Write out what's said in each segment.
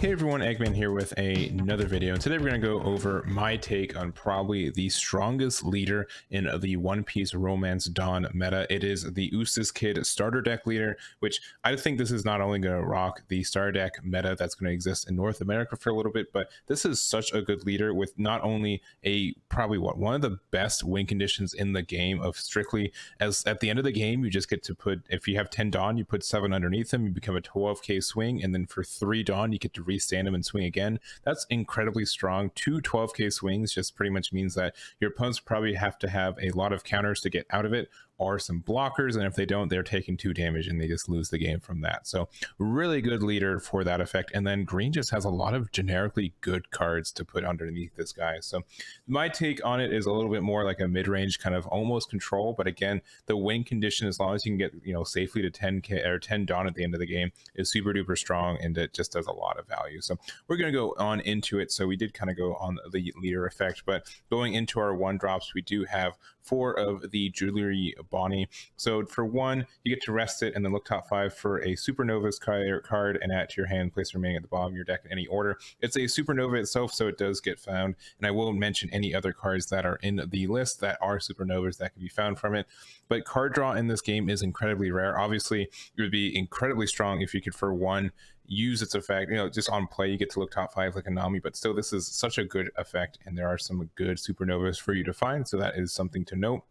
Hey everyone, Eggman here with another video, and today we're going to go over my take on probably the strongest leader in the One Piece Romance Dawn meta. It is the Eustass Kid starter deck leader, which I think this is not only going to rock the starter deck meta that's going to exist in North America for a little bit, but this is such a good leader with not only a probably one of the best win conditions in the game of strictly as at the end of the game you just get to put, if you have 10 Dawn, you put 7 underneath them, you become a 12k swing, and then for 3 Dawn you get to restand them and swing again. That's incredibly strong. 2 12k swings just pretty much means that your opponents probably have to have a lot of counters to get out of it, or some blockers, and if they don't, they're taking 2 damage and they just lose the game from that. So really good leader for that effect. And then green just has a lot of generically good cards to put underneath this guy. So my take on it is a little bit more like a mid-range kind of almost control, but again, the win condition, as long as you can get, you know, safely to 10k or 10 Dawn at the end of the game, is super duper strong, and it just does a lot of value. So we're going to go on into it. So we did kind of go on the leader effect, but going into our 1-drops, we do have 4 of the Jewelry Bonnie. So for 1, you get to rest it and then look top 5 for a Supernova's card and add to your hand, place remaining at the bottom of your deck in any order. It's a Supernova itself, so it does get found, and I will mention any other cards that are in the list that are Supernovas that can be found from it. But card draw in this game is incredibly rare. Obviously, it would be incredibly strong if you could, for 1, use its effect, you know, just on play you get to look top 5 like a Nami, but still this is such a good effect, and there are some good Supernovas for you to find, so that is something to note.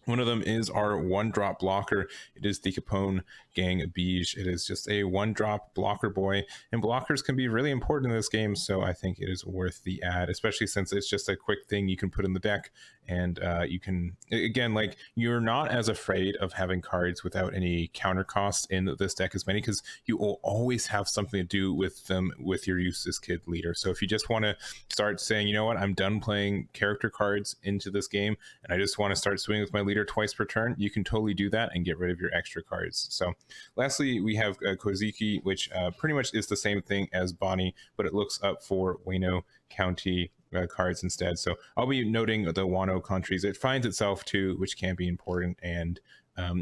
One of them is our 1-drop blocker. It is the Capone Gang Beige. It is just a 1-drop blocker boy, and blockers can be really important in this game, so I think it is worth the ad, especially since it's just a quick thing you can put in the deck, and you can, again, like, you're not as afraid of having cards without any counter cost in this deck as many, because you will always have something to do with them with your Eustass Kid leader. So if you just want to start saying, you know what, I'm done playing character cards into this game, and I just want to start swinging with my leader twice per turn, you can totally do that and get rid of your extra cards. So lastly, we have Koziki, which pretty much is the same thing as Bonnie, but it looks up for Wano County cards instead. So I'll be noting the Wano countries it finds itself to, which can be important. And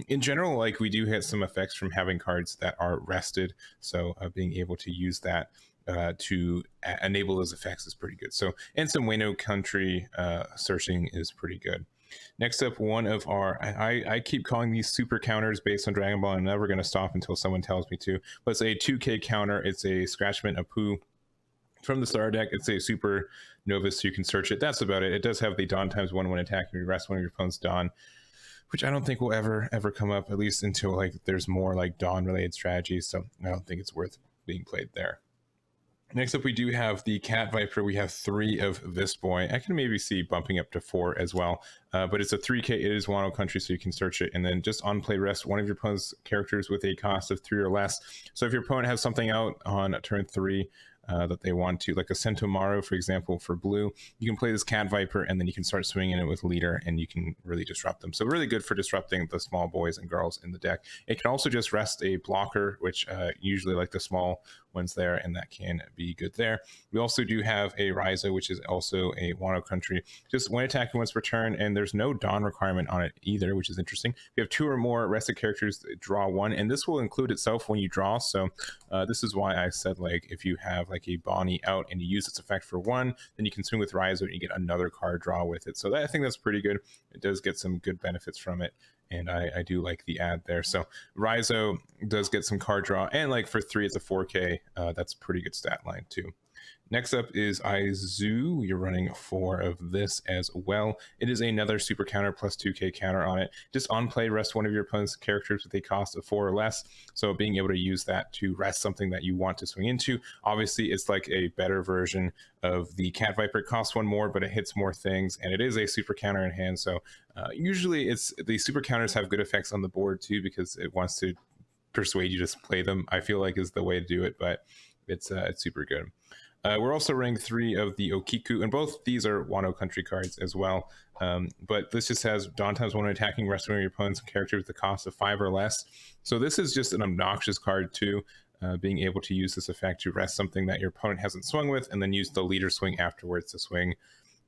in general, like, we do have some effects from having cards that are rested, so being able to use that to enable those effects is pretty good. So, and some Wano country searching is pretty good. Next up, one of our, I keep calling these super counters based on Dragon Ball. I'm never going to stop until someone tells me to, but it's a 2k counter. It's a Scratchman Apu from the starter deck. It's a super Novus, so you can search it. That's about it. It does have the Dawn ×1 attack and you rest one of your opponent's Dawn, which I don't think will ever come up, at least until like there's more like Dawn related strategies, so I don't think it's worth being played there. Next up, we do have the Cat Viper. We have 3 of this boy. I can maybe see bumping up to 4 as well, but it's a 3k. It is Wano country, so you can search it, and then just on play rest one of your opponent's characters with a cost of 3 or less. So if your opponent has something out on turn 3 that they want to, like a Sentomaru, for example, for blue, you can play this Cat Viper, and then you can start swinging it with leader, and you can really disrupt them. So really good for disrupting the small boys and girls in the deck. It can also just rest a blocker, which usually like the small ones there, and that can be good there. We also do have a Ryza, which is also a Wano country, just one attacking once per turn, and there's no Dawn requirement on it either, which is interesting. If you have 2 or more rested characters, draw 1, and this will include itself when you draw. So this is why I said, like, if you have like a Bonnie out and you use its effect for 1, then you can swing with Ryza and you get another card draw with it. So that, I think that's pretty good. It does get some good benefits from it, and I do like the ad there. So Ryzo does get some card draw, and like for 3 it's a 4k. That's a pretty good stat line too. Next up is Aizu. You're running 4 of this as well. It is another super counter plus 2k counter on it. Just on play, rest one of your opponent's characters with a cost of 4 or less. So being able to use that to rest something that you want to swing into. Obviously, it's like a better version of the Cat Viper. It costs 1 more, but it hits more things, and it is a super counter in hand. So usually it's the super counters have good effects on the board too, because it wants to persuade you to play them, I feel like, is the way to do it, but it's super good. We're also running 3 of the Okiku, and both these are Wano country cards as well. But this just has Dawn ×1 attacking, rest one of your opponent's characters with the cost of 5 or less. So this is just an obnoxious card too, being able to use this effect to rest something that your opponent hasn't swung with, and then use the leader swing afterwards to swing.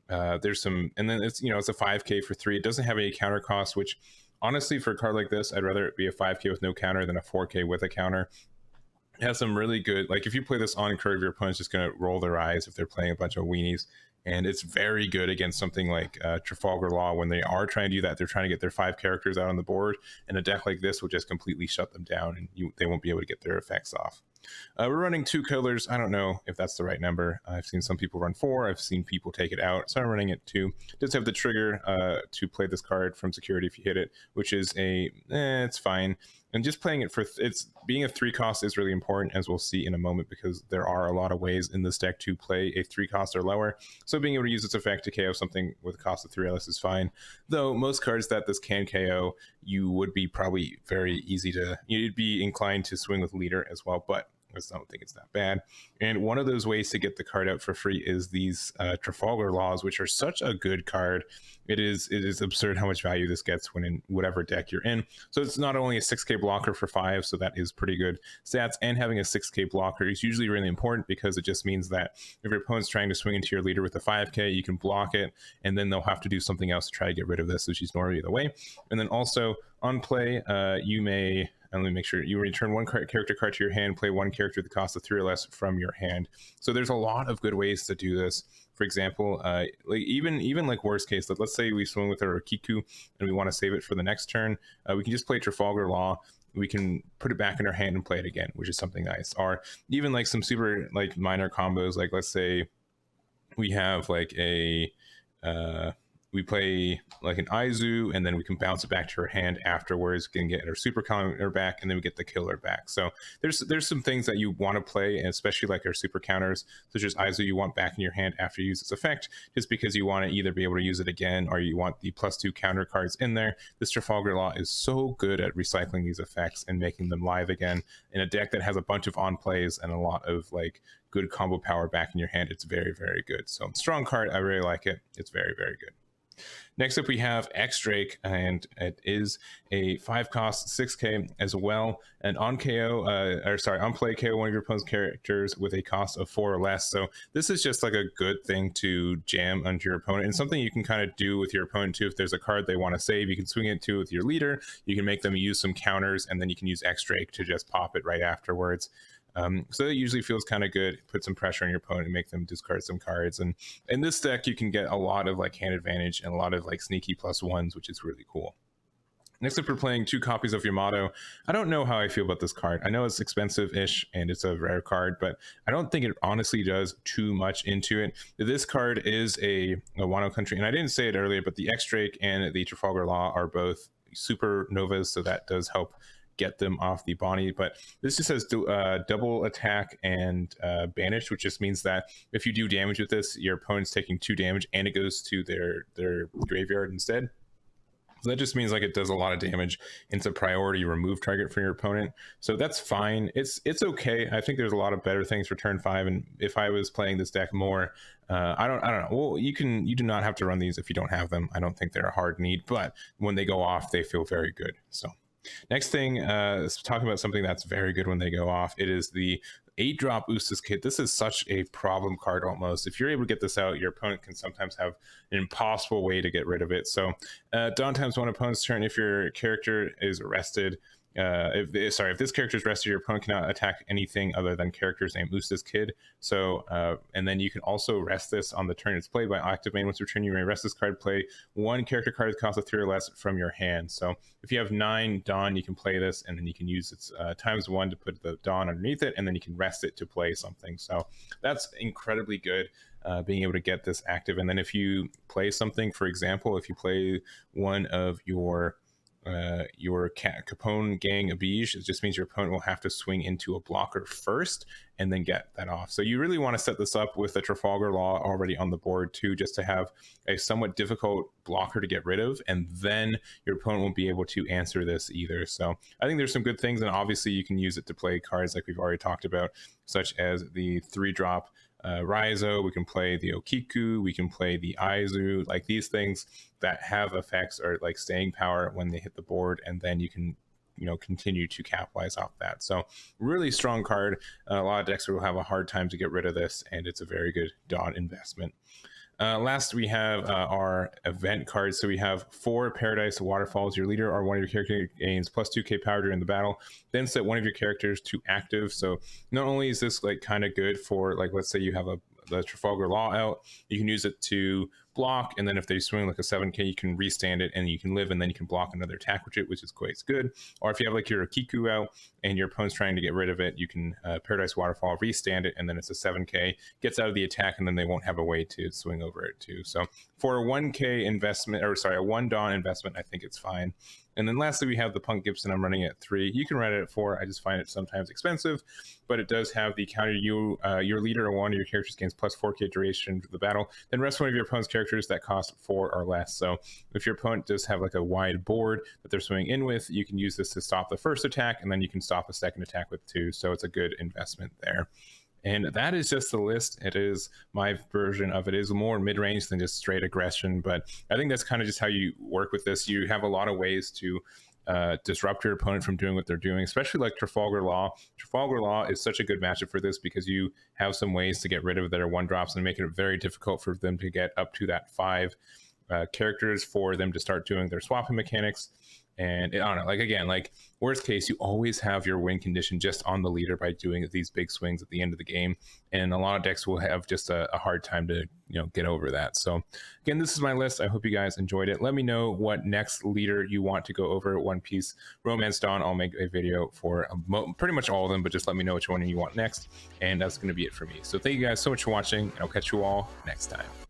There's some, and then it's, you know, it's a 5k for 3. It doesn't have any counter cost, which honestly, for a card like this, I'd rather it be a 5k with no counter than a 4k with a counter. It has some really good, like if you play this on curve, your opponent's just going to roll their eyes if they're playing a bunch of weenies. And it's very good against something like Trafalgar Law. When they are trying to do that, they're trying to get their 5 characters out on the board, and a deck like this will just completely shut them down, and they won't be able to get their effects off. We're running 2 colors. I don't know if that's the right number. I've seen some people run 4. I've seen people take it out, so I'm running it 2. It does have the trigger to play this card from security if you hit it, which is it's fine. And just playing it for it's being a 3 cost is really important, as we'll see in a moment, because there are a lot of ways in this deck to play a 3 cost or lower. So being able to use its effect to KO something with a cost of 3 or less is fine. Though most cards that this can KO, you would be probably you'd be inclined to swing with leader as well, but I don't think it's that bad. And one of those ways to get the card out for free is these Trafalgar Laws, which are such a good card. It is absurd how much value this gets when in whatever deck you're in. So it's not only a 6k blocker for 5, so that is pretty good stats, and having a 6k blocker is usually really important, because it just means that if your opponent's trying to swing into your leader with a 5k, you can block it, and then they'll have to do something else to try to get rid of this, which is normally the way. And then also on play, you may, and let me make sure, you return 1 character card to your hand, play 1 character at the cost of 3 or less from your hand. So there's a lot of good ways to do this. For example, like even like worst case, let's say we swing with our Kiku and we want to save it for the next turn, we can just play Trafalgar Law. We can put it back in our hand and play it again, which is something nice. Or even like some super like minor combos, like let's say we have like a we play like an Aizu, and then we can bounce it back to her hand afterwards, can get her super counter back, and then we get the killer back. So there's some things that you want to play, and especially like our super counters, such as Aizu, you want back in your hand after you use its effect, just because you want to either be able to use it again, or you want the +2 counter cards in there. This Trafalgar Law is so good at recycling these effects and making them live again in a deck that has a bunch of on plays and a lot of like good combo power back in your hand. It's very, very good. So strong card. I really like it. It's very, very good. Next up, we have X-Drake, and it is a 5 cost 6k as well. And on KO, on play, KO one of your opponent's characters with a cost of 4 or less. So this is just like a good thing to jam onto your opponent, and something you can kind of do with your opponent too. If there's a card they want to save, you can swing it to with your leader. You can make them use some counters, and then you can use X-Drake to just pop it right afterwards. So it usually feels kind of good. Put some pressure on your opponent and make them discard some cards. And in this deck, you can get a lot of like hand advantage and a lot of like sneaky +1s, which is really cool. Next up, we're playing 2 copies of Yamato. I don't know how I feel about this card. I know it's expensive-ish and it's a rare card, but I don't think it honestly does too much into it. This card is a Wano country, and I didn't say it earlier, but the X-Drake and the Trafalgar Law are both supernovas, so that does help get them off the Bonnie. But this just has double attack and banished, which just means that if you do damage with this, your opponent's taking 2 damage and it goes to their graveyard instead. So that just means like it does a lot of damage. It's a priority remove target for your opponent, so that's fine. It's okay. I think there's a lot of better things for turn 5, and if I was playing this deck more, I don't know. Well, you do not have to run these if you don't have them. I don't think they're a hard need, but when they go off, they feel very good. So next thing is talking about something that's very good when they go off. It is the 8-drop Eustass Kid. This is such a problem card almost. If you're able to get this out, your opponent can sometimes have an impossible way to get rid of it. So dawn times 1 opponent's turn, if your character is arrested, if this character is rested, your opponent cannot attack anything other than characters named Eustass Kid. So, and then you can also rest this on the turn it's played by active main. Once your turn, you may rest this card, play 1 character card with cost of 3 or less from your hand. So if you have 9 Dawn, you can play this, and then you can use its ×1 to put the Dawn underneath it, and then you can rest it to play something. So that's incredibly good. Being able to get this active. And then if you play something, for example, if you play one of your Capone Gang Abige, it just means your opponent will have to swing into a blocker first and then get that off. So you really want to set this up with the Trafalgar Law already on the board too, just to have a somewhat difficult blocker to get rid of, and then your opponent won't be able to answer this either. So I think there's some good things, and obviously you can use it to play cards like we've already talked about, such as the 3-drop Raizo. We can play the Okiku, we can play the Aizu, like these things that have effects or like staying power when they hit the board, and then you can continue to capitalize off that. So really strong card. A lot of decks will have a hard time to get rid of this, and it's a very good Dawn investment. Last, we have our event cards. So we have 4 Paradise Waterfalls. Your leader or one of your characters gains plus 2k power during the battle. Then set one of your characters to active. So not only is this like kind of good for, like, let's say you have the Trafalgar Law out, you can use it to block, and then if they swing like a 7k, you can restand it and you can live, and then you can block another attack with it, which is quite good. Or if you have like your Kiku out and your opponent's trying to get rid of it, you can Paradise Waterfall, restand it, and then it's a 7k, gets out of the attack, and then they won't have a way to swing over it too. So for a 1k investment, or sorry, a 1 Dawn investment, I think it's fine. And then lastly, we have the Punk Gibson. I'm running it at 3. You can run it at 4. I just find it sometimes expensive, but it does have the counter you, your leader or one of your characters gains plus 4k duration for the battle. Then rest one of your opponent's characters that cost 4 or less. So if your opponent does have like a wide board that they're swinging in with, you can use this to stop the first attack, and then you can stop a second attack with 2. So it's a good investment there. And that is just the list. It is my version of it. Is more mid-range than just straight aggression, but I think that's kind of just how you work with this. You have a lot of ways to disrupt your opponent from doing what they're doing, especially like Trafalgar Law. Trafalgar Law is such a good matchup for this because you have some ways to get rid of their 1-drops and make it very difficult for them to get up to that 5 characters for them to start doing their swapping mechanics. And I don't know, like, again, like, worst case, you always have your win condition just on the leader by doing these big swings at the end of the game. And a lot of decks will have just a hard time to, get over that. So again, this is my list. I hope you guys enjoyed it. Let me know what next leader you want to go over at One Piece Romance Dawn. I'll make a video for pretty much all of them, but just let me know which one you want next. And that's going to be it for me. So thank you guys so much for watching, and I'll catch you all next time.